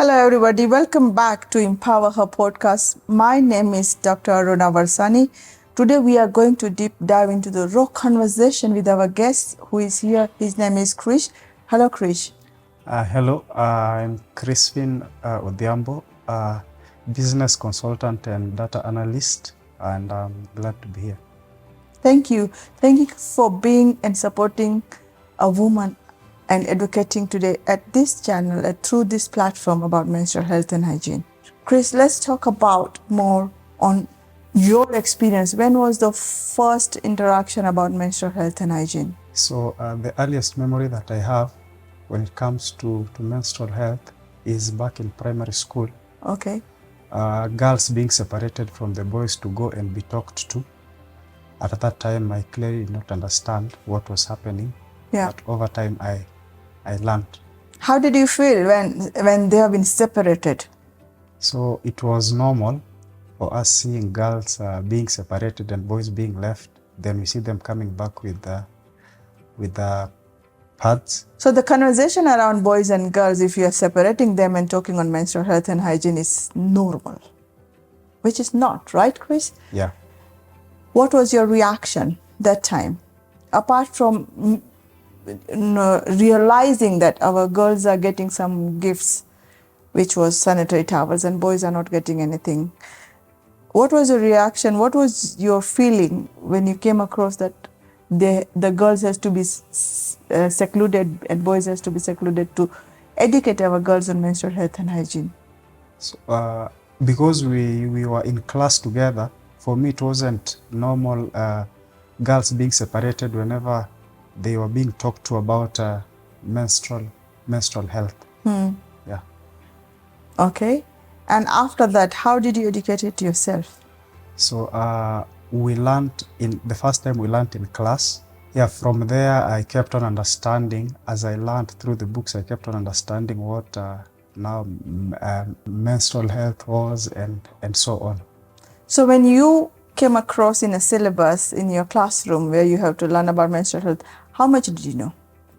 Hello, everybody. Welcome back to Empower Her podcast. My name is Dr. Aruna Varsani. Today, we are going to deep dive into the raw conversation with our guest who is here. His name is Krish. Hello, Krish. Hello, I'm Chrispin Odhiambo, business consultant and data analyst, and I'm glad to be here. Thank you. Thank you for being and supporting a woman and advocating today at this channel, through this platform about menstrual health and hygiene. Chris, let's talk about more on your experience. When was the first interaction about menstrual health and hygiene? So the earliest memory that I have when it comes to menstrual health is back in primary school. Okay. Girls being separated from the boys to go and be talked to. At that time, I clearly did not understand what was happening. Yeah. But over time, I learned. How did you feel when they have been separated? So it was normal for us seeing girls being separated and boys being left. Then we see them coming back with the pads. So the conversation around boys and girls, if you are separating them and talking on menstrual health and hygiene, is normal, which is not, right, Chris? Yeah. What was your reaction that time? Apart from realizing that our girls are getting some gifts, which was sanitary towels, and boys are not getting anything. What was your reaction? What was your feeling when you came across that the girls has to be secluded and boys has to be secluded to educate our girls on menstrual health and hygiene? So, because we were in class together, for me it wasn't normal girls being separated whenever they were being talked to about menstrual health. Yeah. Okay. And after that, how did you educate it yourself? So we learned the first time we learned in class. Yeah, from there I kept on understanding. As I learned through the books, I kept on understanding what menstrual health was and so on. So when you came across in a syllabus in your classroom where you have to learn about menstrual health, how much did you know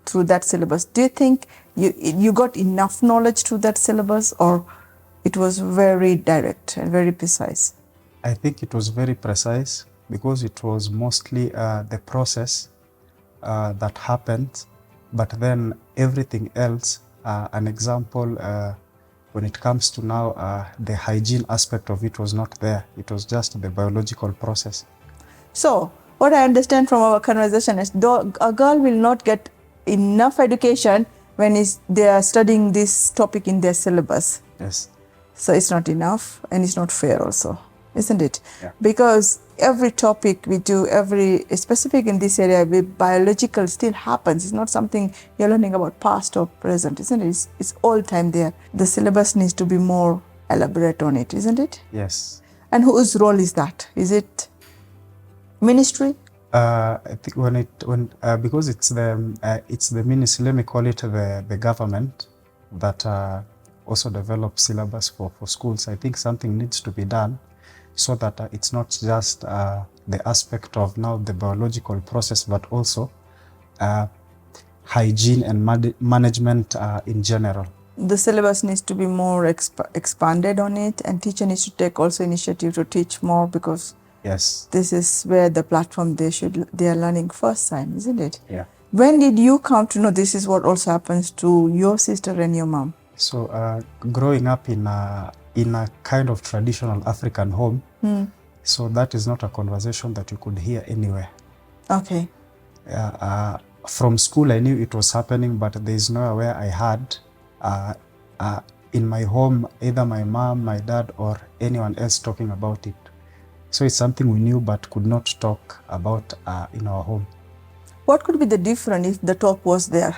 through that syllabus? Do you think you got enough knowledge through that syllabus, or it was very direct and very precise? I think it was very precise because it was mostly the process that happened, but then everything else, an example, when it comes to now, the hygiene aspect of it was not there. It was just the biological process. So what I understand from our conversation is a girl will not get enough education when they are studying this topic in their syllabus. Yes. So it's not enough, and it's not fair also, isn't it? Yeah. Because every topic we do, every specific in this area, biological still happens. It's not something you're learning about past or present, isn't it? It's all time there. The syllabus needs to be more elaborate on it, isn't it? Yes. And whose role is that? Is it ministry? I think because it's the ministry, let me call it the government that also develops syllabus for schools. I think something needs to be done so that it's not just the aspect of now the biological process, but also hygiene and management in general. The syllabus needs to be more expanded on it, and teacher needs to take also initiative to teach more, because yes, this is where the platform they are learning first time, isn't it? Yeah. When did you come to know this is what also happens to your sister and your mom? So growing up in a kind of traditional African home, so that is not a conversation that you could hear anywhere. Okay. From school I knew it was happening, but there is nowhere where I had in my home either my mom, my dad, or anyone else talking about it. So it's something we knew but could not talk about in our home. What could be the difference if the talk was there?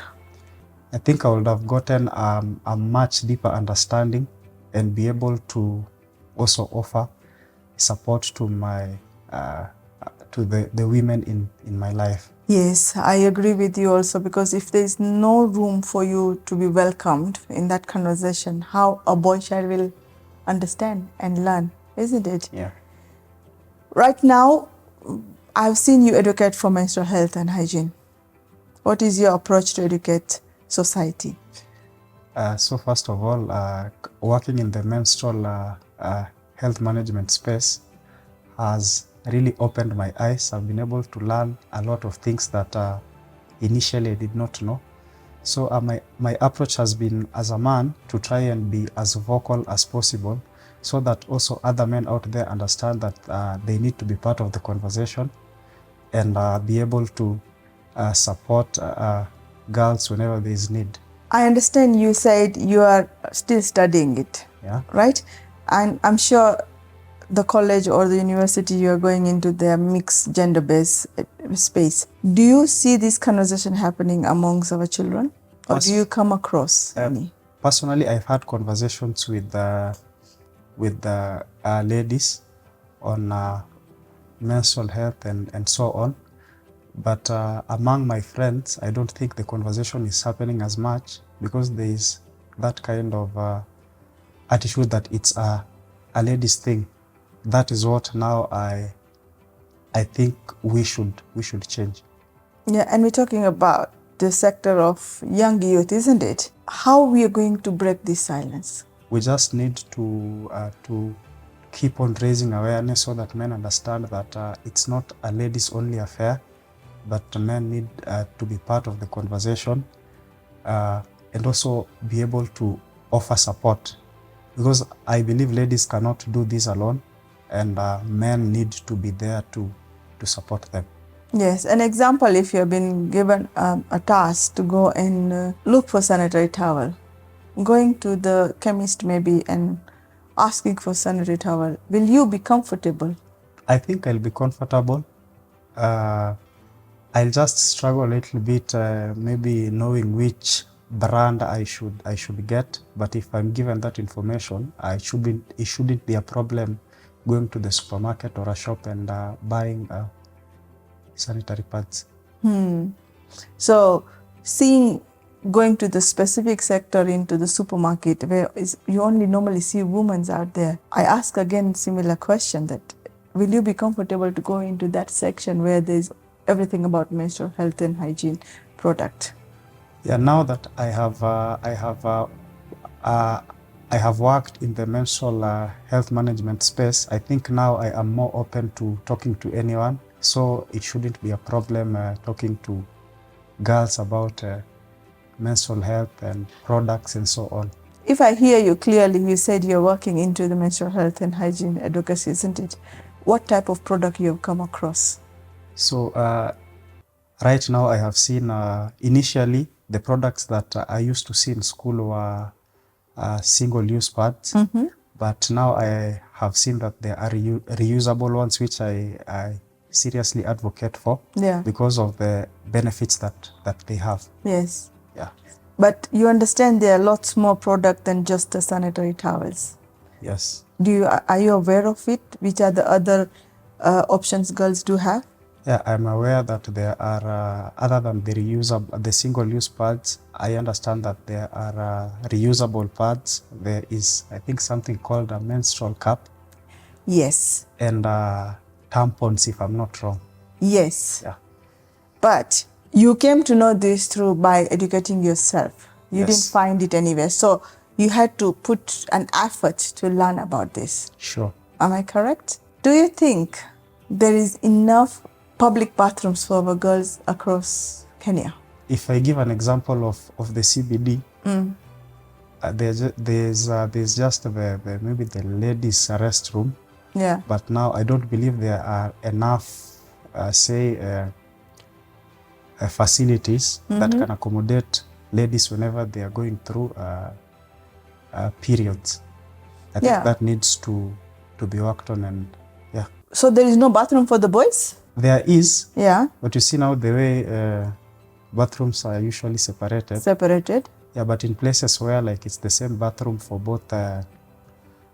I think I would have gotten a much deeper understanding and be able to also offer support to the women in my life. Yes, I agree with you also, because if there is no room for you to be welcomed in that conversation, how a boy child will understand and learn, isn't it? Yeah. Right now, I've seen you advocate for menstrual health and hygiene. What is your approach to educate society? So first of all, working in the menstrual health management space has really opened my eyes. I've been able to learn a lot of things that initially I did not know. So my approach has been, as a man, to try and be as vocal as possible, so that also other men out there understand that they need to be part of the conversation and be able to support girls whenever there is need. I understand you said you are still studying it, Yeah. right? And I'm sure the college or the university you are going into, their mixed gender-based space. Do you see this conversation happening amongst our children, or do you come across any? Personally, I've had conversations with the ladies on menstrual health and so on. But among my friends, I don't think the conversation is happening as much, because there is that kind of attitude that it's a ladies thing. That is what now I think we should change. Yeah, and we're talking about the sector of young youth, isn't it? How we are going to break this silence? We just need to keep on raising awareness, so that men understand that it's not a ladies only affair, but men need to be part of the conversation and also be able to offer support, because I believe ladies cannot do this alone, and men need to be there to support them. Yes, an example, if you have been given a task to go and look for sanitary towel, going to the chemist maybe and asking for sanitary towel, will you be comfortable? I think I'll be comfortable. I'll just struggle a little bit, maybe knowing which brand I should get. But if I'm given that information, it shouldn't be a problem going to the supermarket or a shop and buying sanitary pads. So going to the specific sector, into the supermarket, where you only normally see women out there, I ask again similar question, that will you be comfortable to go into that section where there's everything about menstrual health and hygiene product? Yeah, now that I have worked in the menstrual health management space, I think now I am more open to talking to anyone. So it shouldn't be a problem talking to girls about menstrual health and products and so on. If I hear you clearly, you said you're working into the menstrual health and hygiene advocacy, isn't it? What type of product you have come across? So right now I have seen initially the products that I used to see in school were single-use pads, but now I have seen that there are reusable ones, which I seriously advocate for, because of the benefits that they have. Yes. Yeah. But you understand there are lots more product than just the sanitary towels. Yes. Are you aware of it? Which are the other options girls do have? Yeah, I'm aware that there are, other than the single-use pads, I understand that there are reusable pads. There is, I think, something called a menstrual cup. Yes. And tampons, if I'm not wrong. Yes. Yeah. But you came to know this by educating yourself. You didn't find it anywhere. So you had to put an effort to learn about this. Sure. Am I correct? Do you think there is enough public bathrooms for our girls across Kenya? If I give an example of the CBD, there's just maybe the ladies' restroom. Yeah. But now I don't believe there are enough, facilities that can accommodate ladies whenever they are going through periods. I think that needs to be worked on, and yeah. So there is no bathroom for the boys? There is. Yeah. But you see now the way bathrooms are usually separated. Separated? Yeah, but in places where like it's the same bathroom for both,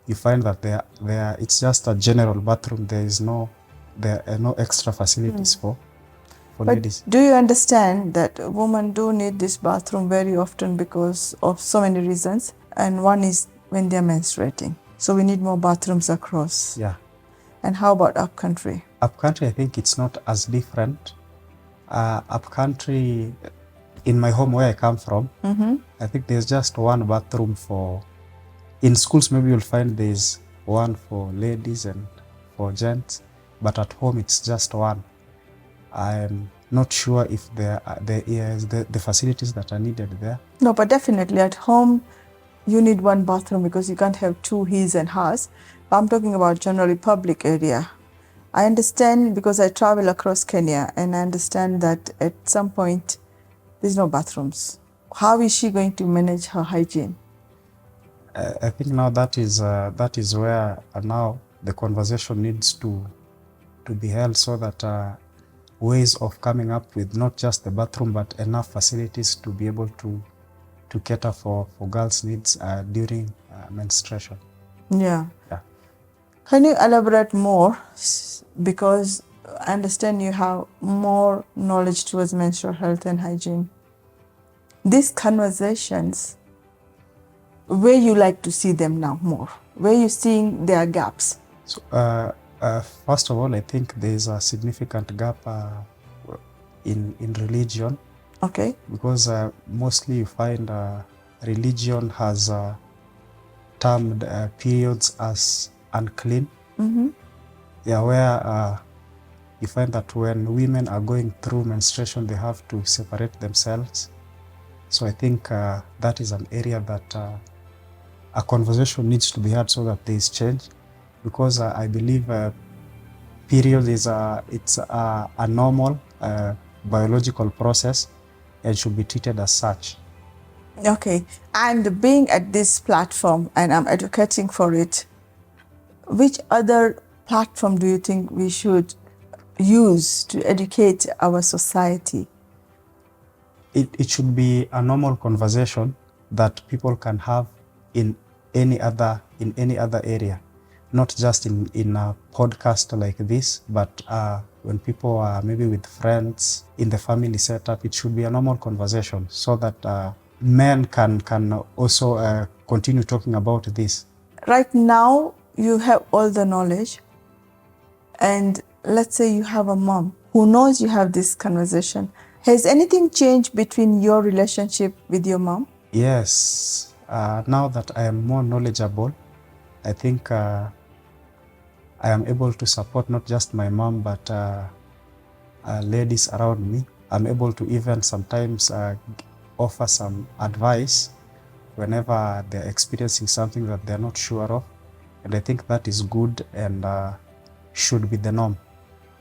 you find that there it's just a general bathroom. There are no extra facilities for ladies. Do you understand that women do need this bathroom very often because of so many reasons? And one is when they're menstruating. So we need more bathrooms across. Yeah. And how about upcountry? Upcountry, I think it's not as different. Upcountry, in my home where I come from, I think there's just one bathroom for, in schools maybe you'll find there's one for ladies and for gents, but at home it's just one. I'm not sure if there is the facilities that are needed there. No, but definitely at home, you need one bathroom because you can't have two his and hers. But I'm talking about generally public area. I understand because I travel across Kenya and I understand that at some point there's no bathrooms. How is she going to manage her hygiene? I think now that is where now the conversation needs to be held, so that ways of coming up with not just the bathroom but enough facilities to be able to cater for girls' needs during menstruation. Yeah. Yeah. Can you elaborate more? Because I understand you have more knowledge towards menstrual health and hygiene. These conversations, where you like to see them now more? Where you seeing their gaps? So, first of all, I think there is a significant gap in religion. Okay. Because mostly you find religion has termed periods as unclean. Yeah, where you find that when women are going through menstruation, they have to separate themselves. So I think that is an area that a conversation needs to be had so that there is change. Because I believe period is it's a normal biological process and should be treated as such. Okay. And being at this platform and I'm advocating for it, which other platform do you think we should use to educate our society? It should be a normal conversation that people can have in any other area, not just in a podcast like this, but when people are maybe with friends in the family setup. It should be a normal conversation so that men can also continue talking about this. Right now, you have all the knowledge, and let's say you have a mom who knows you have this conversation. Has anything changed between your relationship with your mom? Yes. Now that I am more knowledgeable, I think I am able to support not just my mom, but ladies around me. I'm able to even sometimes offer some advice whenever they're experiencing something that they're not sure of. And I think that is good and should be the norm.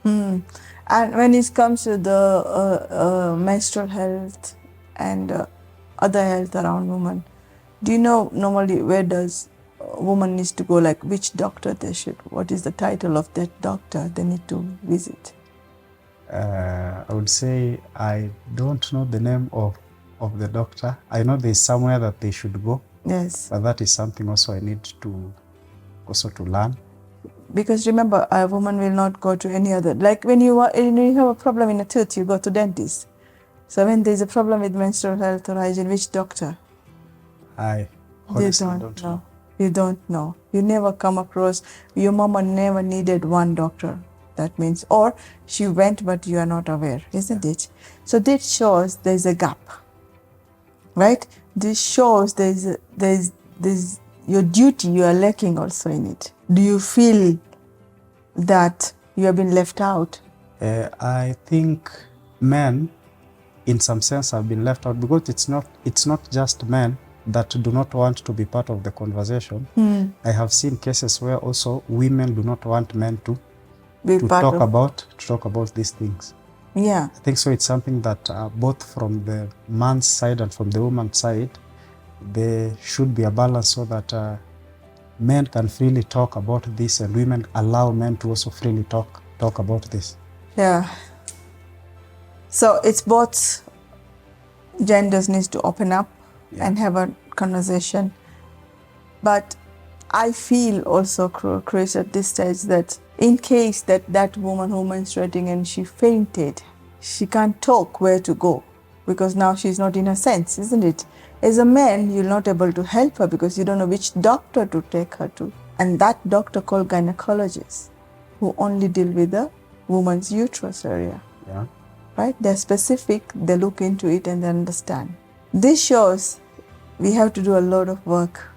And when it comes to the menstrual health and other health around women, do you know normally where does a woman needs to go, like which doctor they should, what is the title of that doctor they need to visit? I would say I don't know the name of the doctor. I know there's somewhere that they should go. Yes. But that is something also I need to learn. Because remember, a woman will not go to any other. Like when you have a problem in a tooth, you go to dentist. So when there's a problem with menstrual health or hygiene, which doctor? I honestly don't know. You don't know. You never come across. Your mama never needed one doctor. That means, or she went, but you are not aware, isn't it? So this shows there's a gap, right? This shows there's your duty. You are lacking also in it. Do you feel that you have been left out? I think men, in some sense, have been left out because it's not just men that do not want to be part of the conversation. I have seen cases where also women do not want men to talk about these things. Yeah. I think so. It's something that both from the man's side and from the woman's side, there should be a balance so that men can freely talk about this and women allow men to also freely talk about this. Yeah. So it's both genders needs to open up and have a conversation. But I feel also, Chris, at this stage that in case that woman who menstruating and she fainted, she can't talk where to go because now she's not in her sense, isn't it? As a man, you're not able to help her because you don't know which doctor to take her to. And that doctor called gynecologist, who only deal with the woman's uterus area. Yeah. right? They're specific, they look into it and they understand. This shows we have to do a lot of work.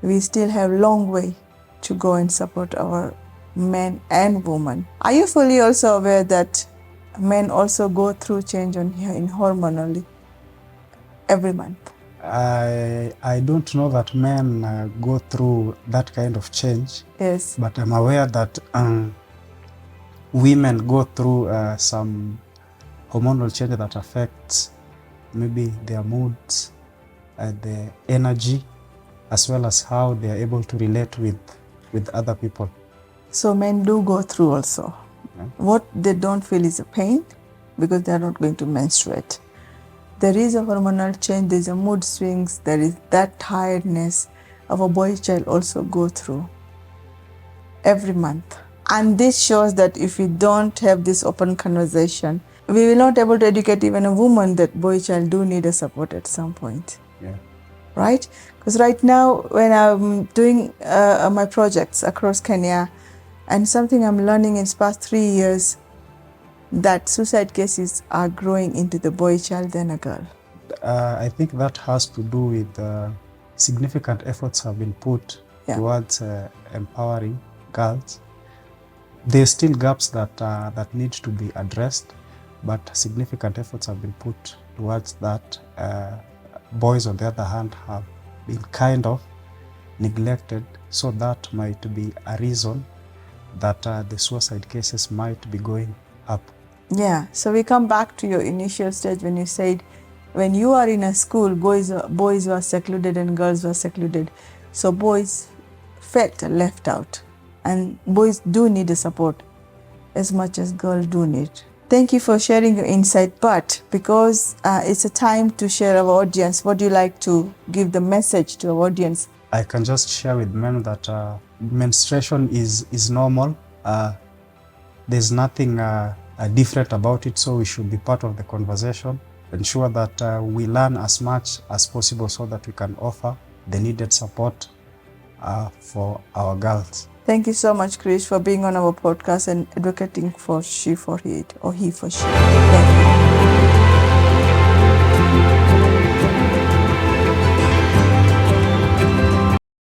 We still have a long way to go and support our men and women. Are you fully also aware that men also go through change in hormonally every month? I don't know that men go through that kind of change. Yes. But I'm aware that women go through some hormonal change that affects maybe their moods, their energy, as well as how they are able to relate with other people. So men do go through also. Yeah. What they don't feel is a pain because they are not going to menstruate. There is a hormonal change, there is a mood swings, there is that tiredness of a boy child also go through every month. And this shows that if we don't have this open conversation, we will not be able to educate even a woman that boy child do need a support at some point. Yeah. Right? Because right now when I'm doing my projects across Kenya, and something I'm learning in the past 3 years, that suicide cases are growing into the boy child than a girl. I think that has to do with significant efforts have been put towards empowering girls. There's still gaps that need to be addressed, but significant efforts have been put towards that. Boys, on the other hand, have been kind of neglected, so that might be a reason that the suicide cases might be going up. Yeah, so we come back to your initial stage when you said when you are in a school, boys were secluded and girls were secluded. So boys felt left out, and boys do need the support as much as girls do need. Thank you for sharing your insight, but because it's a time to share our audience, what do you like to give the message to our audience? I can just share with men that menstruation is normal. There's nothing different about it, so we should be part of the conversation. Ensure that we learn as much as possible so that we can offer the needed support for our girls. Thank you so much, Chris, for being on our podcast and advocating for she for it or he for she. Thank you.